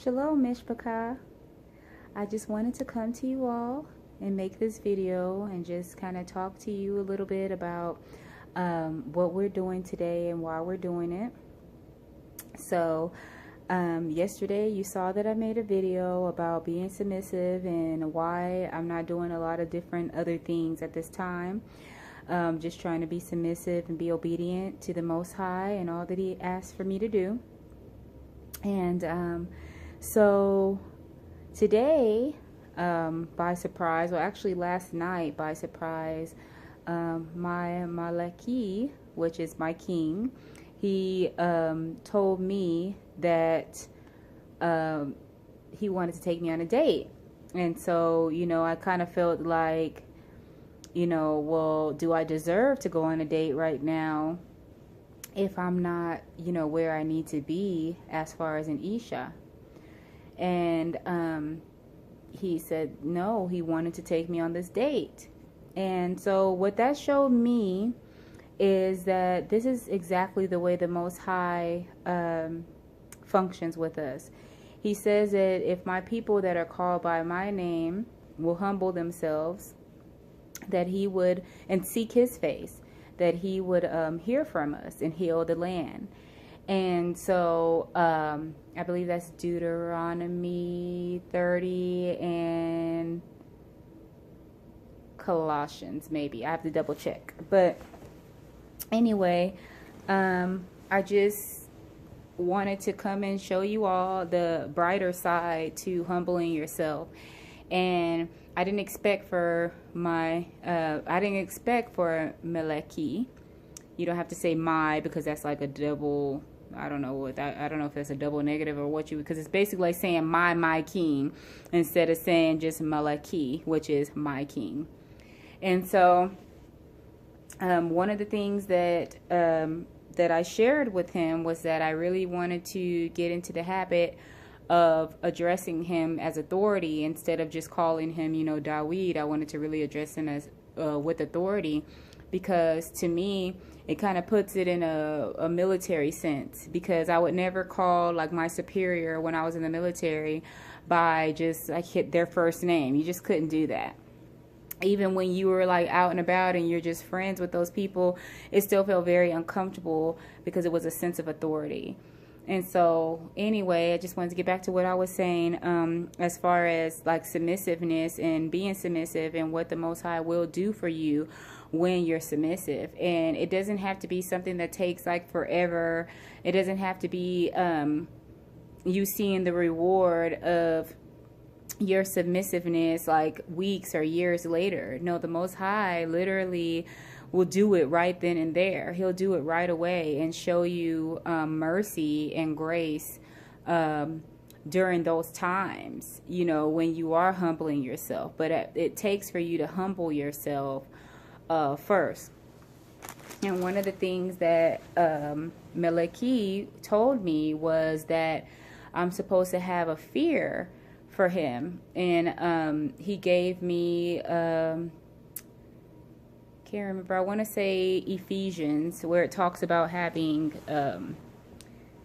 Shalom Mishpachah. I just wanted to come to you all and make this video and just kind of talk to you a little bit about what we're doing today and why we're doing it. So yesterday you saw that I made a video about being submissive and why I'm not doing a lot of different other things at this time. Just trying to be submissive and be obedient to the Most High and all that He asked for me to do. And so today, by surprise, well actually last night by surprise, my Malaki, which is my king, he told me that he wanted to take me on a date. And so, I kind of felt like, well, do I deserve to go on a date right now if I'm not, where I need to be as far as an Isha? And he said no, he wanted to take me on this date. And so what that showed me is that this is exactly the way the Most High functions with us. He says that if my people that are called by my name will humble themselves, that He would, and seek His face, that He would hear from us and heal the land. And so I believe that's Deuteronomy 30 and Colossians, maybe. I have to double check. But anyway, I just wanted to come and show you all the brighter side to humbling yourself. And I didn't expect for Meleki. You don't have to say my, because that's like a double, I don't know if that's a double negative or what because it's basically like saying my king, instead of saying just Meleki, which is my king. And so one of the things that I shared with him was that I really wanted to get into the habit of addressing him as authority instead of just calling him, Dawid. I wanted to really address him as with authority, because to me it kind of puts it in a military sense, because I would never call like my superior when I was in the military by just like hit their first name. You just couldn't do that. Even when you were like out and about and you're just friends with those people, it still felt very uncomfortable because it was a sense of authority. And so anyway, I just wanted to get back to what I was saying as far as like submissiveness and being submissive and what the Most High will do for you when you're submissive. And it doesn't have to be something that takes like forever. It doesn't have to be you seeing the reward of your submissiveness like weeks or years later. No, the Most High literally will do it right then and there. He'll do it right away and show you mercy and grace during those times, when you are humbling yourself. But it takes for you to humble yourself first. And one of the things that Meleki told me was that I'm supposed to have a fear for him. And he gave me can't remember, I want to say Ephesians, where it talks about having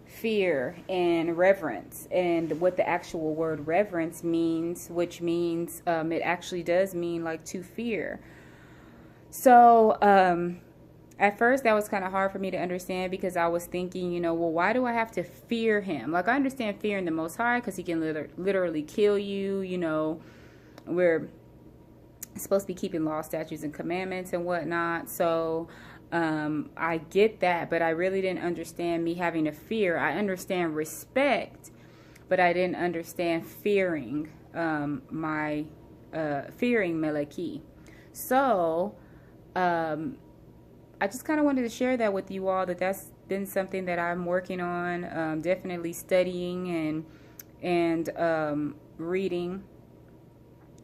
fear and reverence, and what the actual word reverence means, which means it actually does mean like to fear. So at first that was kind of hard for me to understand, because I was thinking, well, why do I have to fear him? Like, I understand fearing the Most High because he can literally kill you. We're supposed to be keeping law, statutes, and commandments and whatnot. So I get that, but I really didn't understand me having a fear. I understand respect, but I didn't understand fearing fearing Meleki. So I just kind of wanted to share that with you all, that's been something that I'm working on, definitely studying and reading,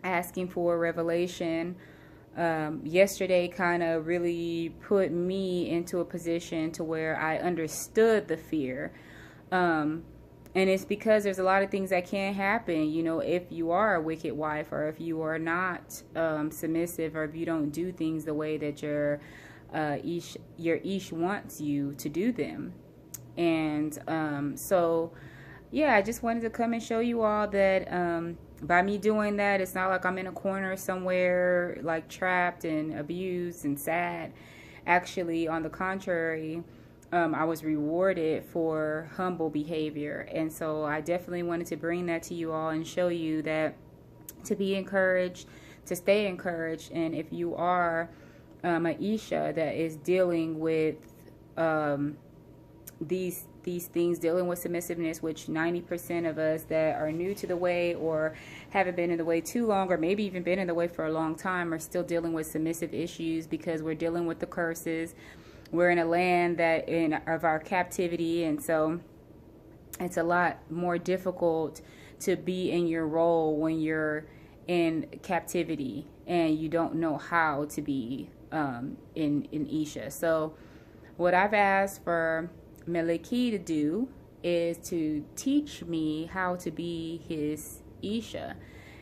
asking for revelation. Yesterday kind of really put me into a position to where I understood the fear. And it's because there's a lot of things that can happen, if you are a wicked wife, or if you are not submissive, or if you don't do things the way that your ish wants you to do them. And so yeah, I just wanted to come and show you all that by me doing that, it's not like I'm in a corner somewhere like trapped and abused and sad. Actually, on the contrary, I was rewarded for humble behavior. And so I definitely wanted to bring that to you all and show you that to be encouraged, to stay encouraged. And if you are a Isha that is dealing with these things, dealing with submissiveness, which 90% of us that are new to the way or haven't been in the way too long, or maybe even been in the way for a long time, are still dealing with submissive issues because we're dealing with the curses. We're in a land that of our captivity, and so it's a lot more difficult to be in your role when you're in captivity and you don't know how to be in Isha. So what I've asked for Meleki to do is to teach me how to be his Isha,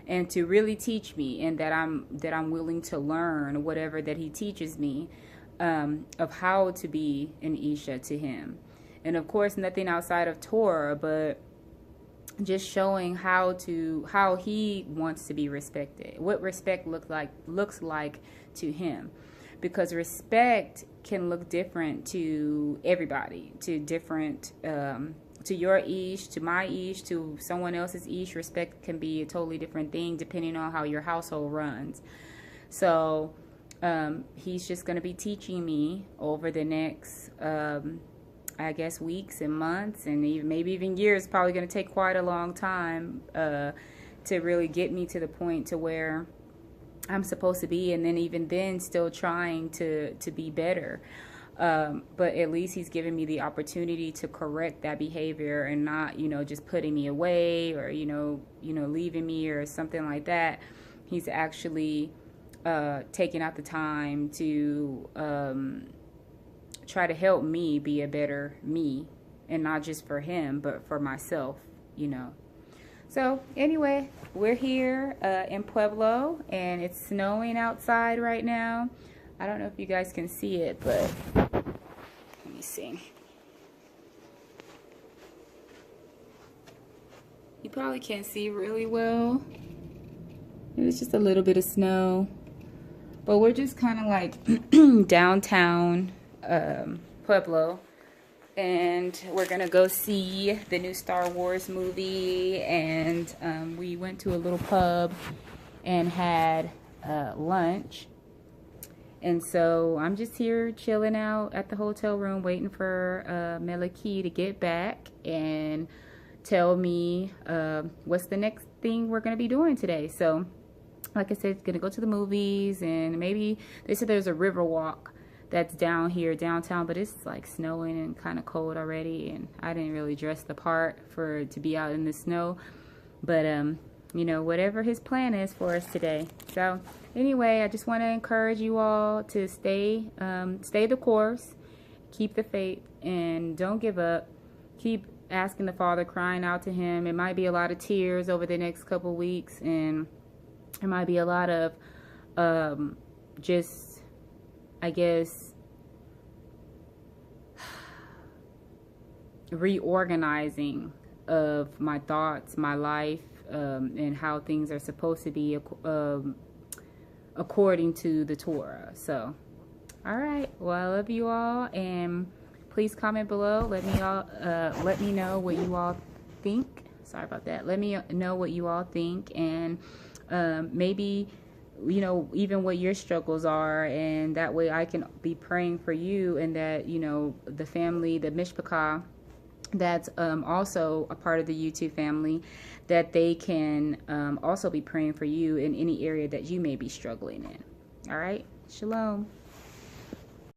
and to really teach me, and that I'm willing to learn whatever that he teaches me of how to be an Isha to him. And of course, nothing outside of Torah, but just showing how he wants to be respected, what respect looks like to him, because respect can look different to everybody, to different to your Ish, to my Ish, to someone else's Ish. Respect can be a totally different thing depending on how your household runs. So he's just going to be teaching me over the next I guess weeks and months, and even maybe even years. Probably going to take quite a long time to really get me to the point to where I'm supposed to be, and then even then still trying to be better. But at least he's giving me the opportunity to correct that behavior, and not, just putting me away, or leaving me or something like that. He's actually taking out the time to try to help me be a better me, and not just for him but for myself. So anyway, we're here in Pueblo, and it's snowing outside right now. I don't know if you guys can see it, but let me see. You probably can't see really well. It's just a little bit of snow, but we're just kind of like downtown Pueblo. And we're gonna go see the new Star Wars movie, and we went to a little pub and had lunch. And so I'm just here chilling out at the hotel room, waiting for Meleki to get back and tell me what's the next thing we're gonna be doing today. So like I said, gonna go to the movies, and maybe they said there's a river walk that's down here downtown, but it's like snowing and kind of cold already, and I didn't really dress the part to be out in the snow. But whatever his plan is for us today. So anyway, I just want to encourage you all to stay the course, keep the faith, and don't give up. Keep asking the Father, crying out to him. It might be a lot of tears over the next couple weeks, and it might be a lot of just, I guess, reorganizing of my thoughts, my life, and how things are supposed to be according to the Torah. So, all right. Well, I love you all, and please comment below. Let me know what you all think. Sorry about that. Let me know what you all think, and maybe, even what your struggles are, and that way I can be praying for you, and that, the family, the Mishpachah, that's also a part of the YouTube family, that they can also be praying for you in any area that you may be struggling in. All right. Shalom.